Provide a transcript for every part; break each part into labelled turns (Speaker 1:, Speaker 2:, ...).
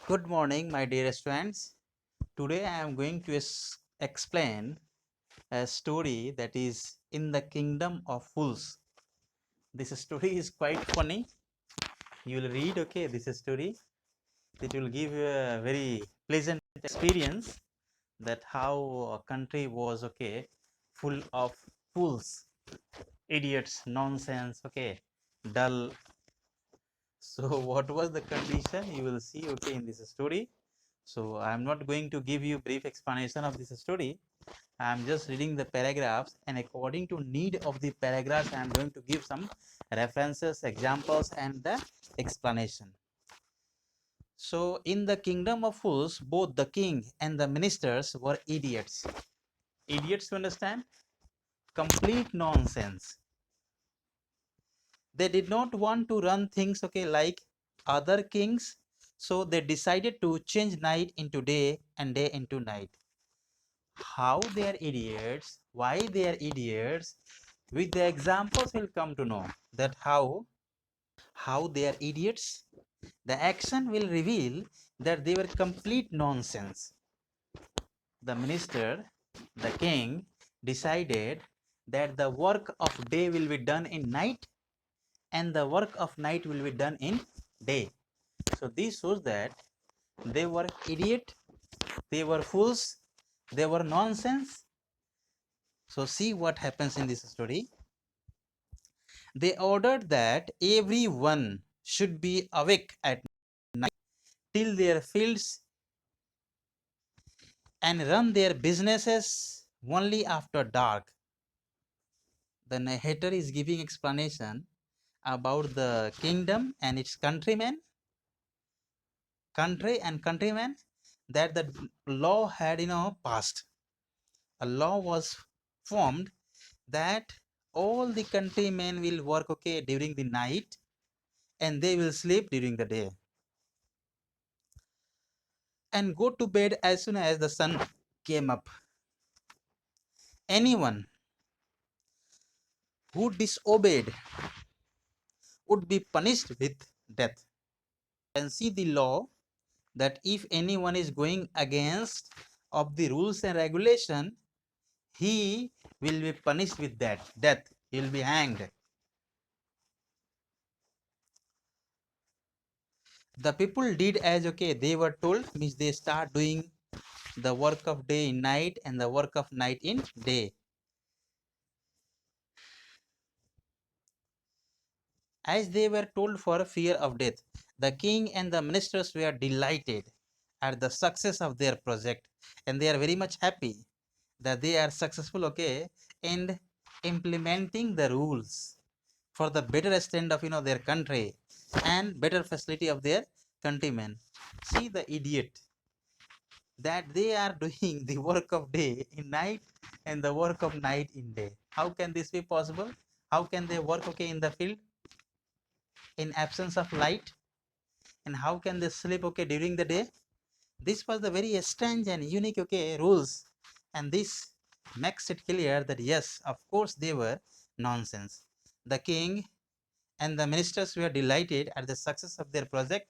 Speaker 1: Good morning, my dear students. Today I am going to explain a story that is in the kingdom of fools. This story is quite funny. You will read, this story. It will give you a very pleasant experience that how a country was, full of fools, idiots, nonsense, dull. So, what was the condition? You will see, in this story. So, I am not going to give you brief explanation of this story. I am just reading the paragraphs, and according to need of the paragraphs, I am going to give some references, examples, and the explanation. So, in the kingdom of fools, both the king and the ministers were idiots. Idiots, you understand? Complete nonsense. They did not want to run things, like other kings. So, they decided to change night into day and day into night. How they are idiots, why they are idiots, with the examples we'll come to know that how they are idiots. The action will reveal that they were complete nonsense. The minister, the king, decided that the work of day will be done in night and the work of night will be done in day. So this shows that they were idiot, they were fools, they were nonsense. So see what happens in this story. They ordered that everyone should be awake at night till their fields and run their businesses only after dark. The narrator is giving explanation about the kingdom and its countrymen, that the law had passed. A law was formed that all the countrymen will work during the night and they will sleep during the day and go to bed as soon as the sun came up. Anyone who disobeyed would be punished with death. And see the law that if anyone is going against of the rules and regulation, he will be punished with death. He will be hanged. The people did as they were told, means they start doing the work of day in night and the work of night in day. As they were told for fear of death, the king and the ministers were delighted at the success of their project, and they are very much happy that they are successful, in implementing the rules for the better extent of their country and better facility of their countrymen. See the idiot that they are doing the work of day in night and the work of night in day. How can this be possible? How can they work in the field in absence of light, and how can they sleep during the day? This was the very strange and unique rules, and this makes it clear that yes, of course they were nonsense. The king and the ministers were delighted at the success of their project.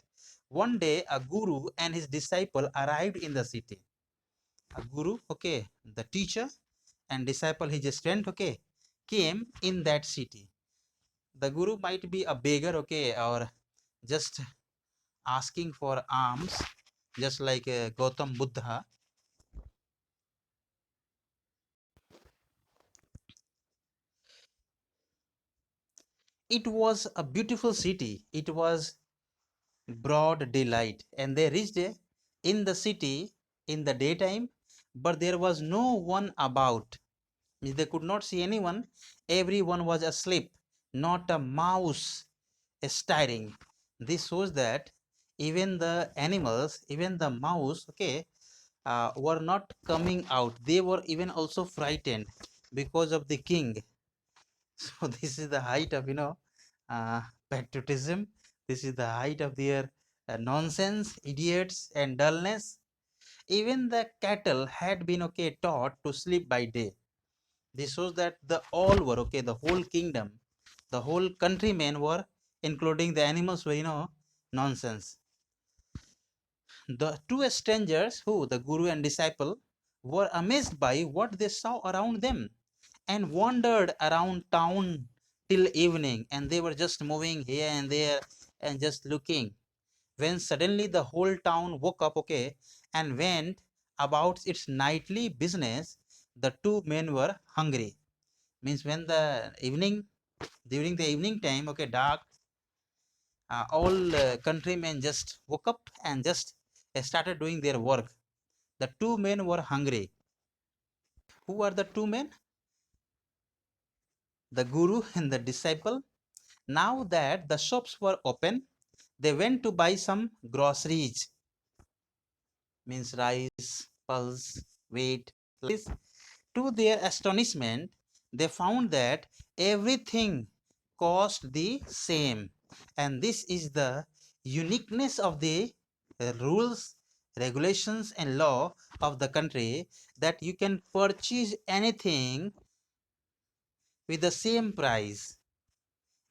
Speaker 1: One day a guru and his disciple arrived in the city. A guru, the teacher, and disciple, his student, came in that city. The guru might be a beggar, or just asking for alms, just like Gautam Buddha. It was a beautiful city. It was broad daylight, and they reached in the city in the daytime, but there was no one about. They could not see anyone. Everyone was asleep. Not a mouse stirring. This shows that even the animals, even the mouse, were not coming out. They were even also frightened because of the king. So this is the height of patriotism. This is the height of their nonsense, idiots, and dullness. Even the cattle had been taught to sleep by day. This shows that the all were the whole kingdom, the whole countrymen were, including the animals, were nonsense. The two strangers, who the guru and disciple, were amazed by what they saw around them and wandered around town till evening, and they were just moving here and there and just looking, when suddenly the whole town woke up, okay, and went about its nightly business. The two men were hungry. Means when the evening, during the evening time, okay, dark, all countrymen just woke up and just started doing their work. The two men were hungry. Who are the two men? The guru and the disciple. Now that the shops were open, they went to buy some groceries, means rice, pulse, wheat. To their astonishment, they found that everything cost the same. And this is the uniqueness of the rules, regulations, and law of the country, that you can purchase anything with the same price.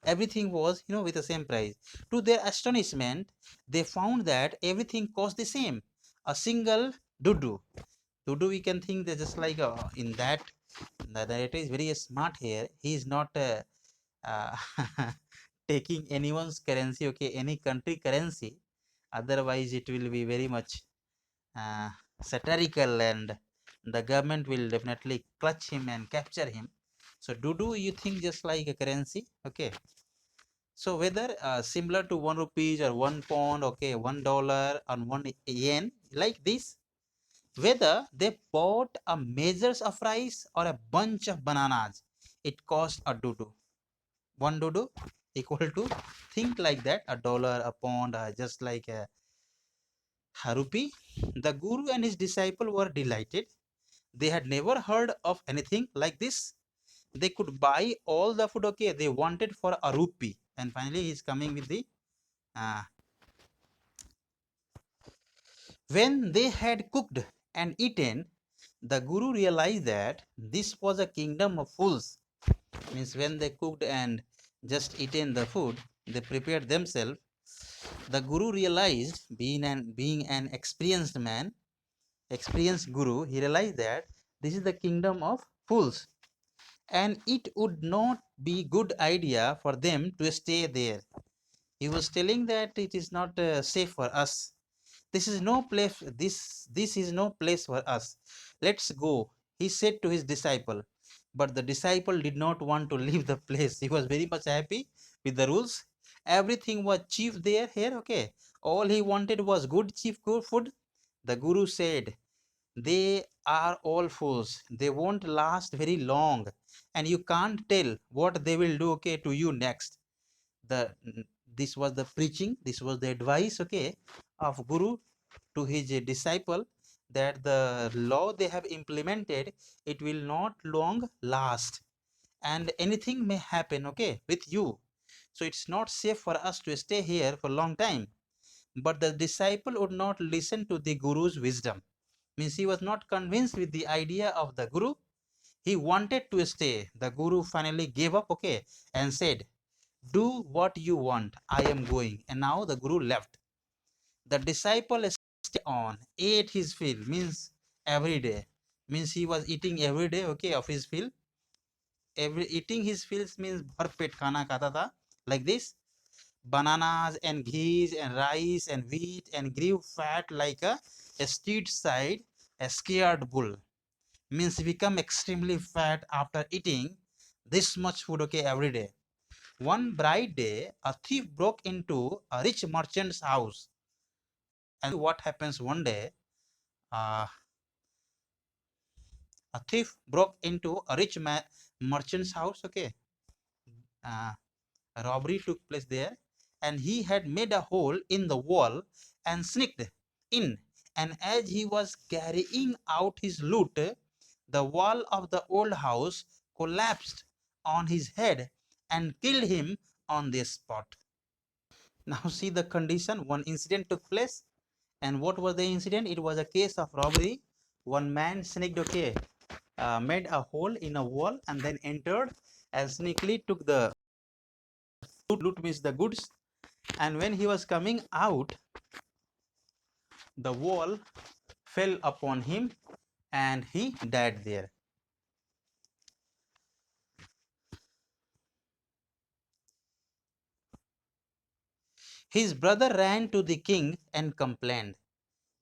Speaker 1: Everything was, with the same price. To their astonishment, they found that everything cost the same. A single dudu. Dudu, we can think that just like in that, the narrator is very smart here. He is not uh, taking anyone's currency, okay, any country currency. Otherwise, it will be very much uh, satirical, and the government will definitely clutch him and capture him. So, Dudu, you think just like a currency, okay? So whether similar to 1 rupees or 1 pound, okay, $1 or 1 yen, like this, whether they bought a measures of rice or a bunch of bananas, it cost a dudu. One dudu equal to, think like that, a dollar, a pound, just like a rupee. The guru and his disciple were delighted. They had never heard of anything like this. They could buy all the food, okay, they wanted for a rupee. And finally, he's coming with the uh, when they had cooked and eaten, the guru realized that this was a kingdom of fools. Means when they cooked and just eaten the food, they prepared themselves. The guru realized, being an experienced man, experienced guru, he realized that this is the kingdom of fools, and it would not be good idea for them to stay there. He was telling that it is not safe for us. This is no place for us. Let's go, he said to his disciple. But the disciple did not want to leave the place. He was very much happy with the rules. Everything was cheap there, here, okay. All he wanted was good, cheap, good food. The guru said, they are all fools. They won't last very long, and you can't tell what they will do, okay, to you next. The This was the preaching, this was the advice, okay, of guru to his disciple, that the law they have implemented, it will not long last, and anything may happen, okay, with you. So it's not safe for us to stay here for a long time. But the disciple would not listen to the guru's wisdom. Means he was not convinced with the idea of the guru. He wanted to stay. The guru finally gave up, okay, and said, do what you want, I am going. And now the guru left. The disciple stayed on, ate his fill, means every day. Means he was eating every day, okay, of his fill. Every eating his fills means bhar pet khana khata tha, like this. Bananas and ghees and rice and wheat, and grew fat like a street side, a scared bull. Means become extremely fat after eating this much food, okay, every day. One bright day, a thief broke into a rich merchant's house. And what happens one day? Uh, a thief broke into a merchant's house. Okay, uh, a robbery took place there, and he had made a hole in the wall and sneaked in. And as he was carrying out his loot, the wall of the old house collapsed on his head and killed him on the spot. Now see the condition. One incident took place, and what was the incident? It was a case of robbery. One man sneaked, okay, made a hole in a wall and then entered and sneakily took the loot, means the goods. And when he was coming out, the wall fell upon him and he died there. His brother ran to the king and complained.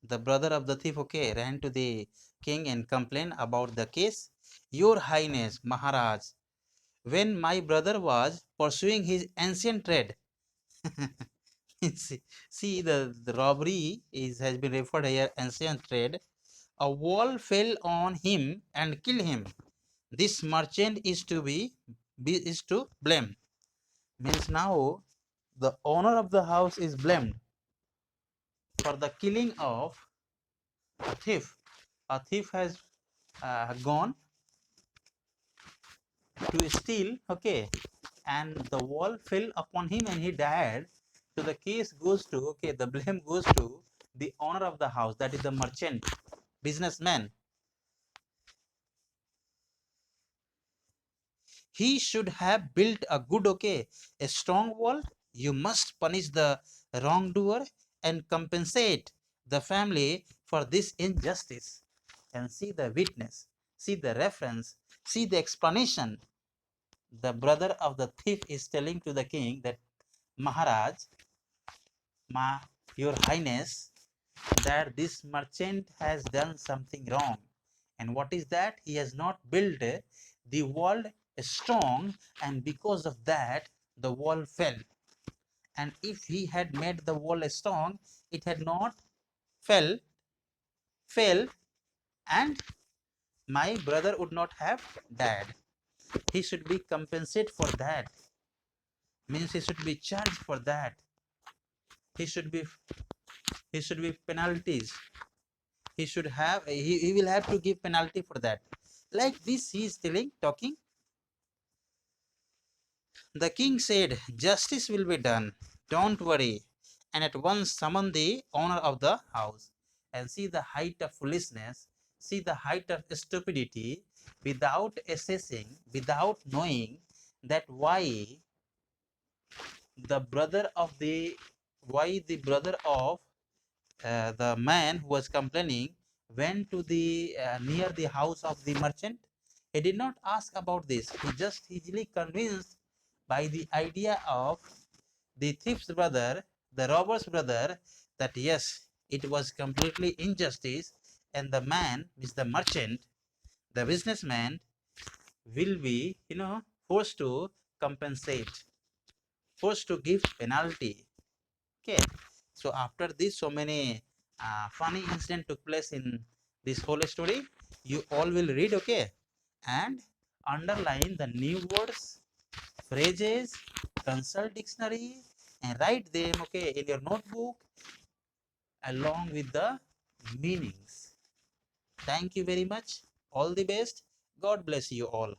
Speaker 1: The brother of the thief, okay, ran to the king and complained about the case. Your Highness, Maharaj, when my brother was pursuing his ancient trade, see the robbery has been referred here, ancient trade, a wall fell on him and killed him. This merchant is to blame. Means now the owner of the house is blamed for the killing of a thief. A thief has gone to steal, okay, and the wall fell upon him and he died. So the case goes to, okay, the blame goes to the owner of the house, that is the merchant, businessman. He should have built a good, okay, a strong wall. You must punish the wrongdoer and compensate the family for this injustice. And see the witness, see the reference, see the explanation. The brother of the thief is telling to the king that, Maharaj, your Highness, that this merchant has done something wrong. And what is that? He has not built the wall strong, and because of that, the wall fell. And if he had made the wall strong, it had not fell, fell, and my brother would not have died. He should be compensated for that. Means he should be charged for that. He should be penalties. He will have to give penalty for that. Like this he is talking. The king said, justice will be done, don't worry, and at once summoned the owner of the house. And see the height of foolishness, see the height of stupidity, without assessing, without knowing that the brother of the why the brother of the man who was complaining went to the near the house of the merchant. He did not ask about this. He just easily convinced by the idea of the thief's brother, the robber's brother, that yes, it was completely injustice, and the man, is the merchant, the businessman, will be, forced to compensate, forced to give penalty. Okay, so after this, so many funny incident took place in this whole story. You all will read, okay, and underline the new words, phrases, consult dictionary, and write them, okay, in your notebook along with the meanings. Thank you very much. All the best. God bless you all.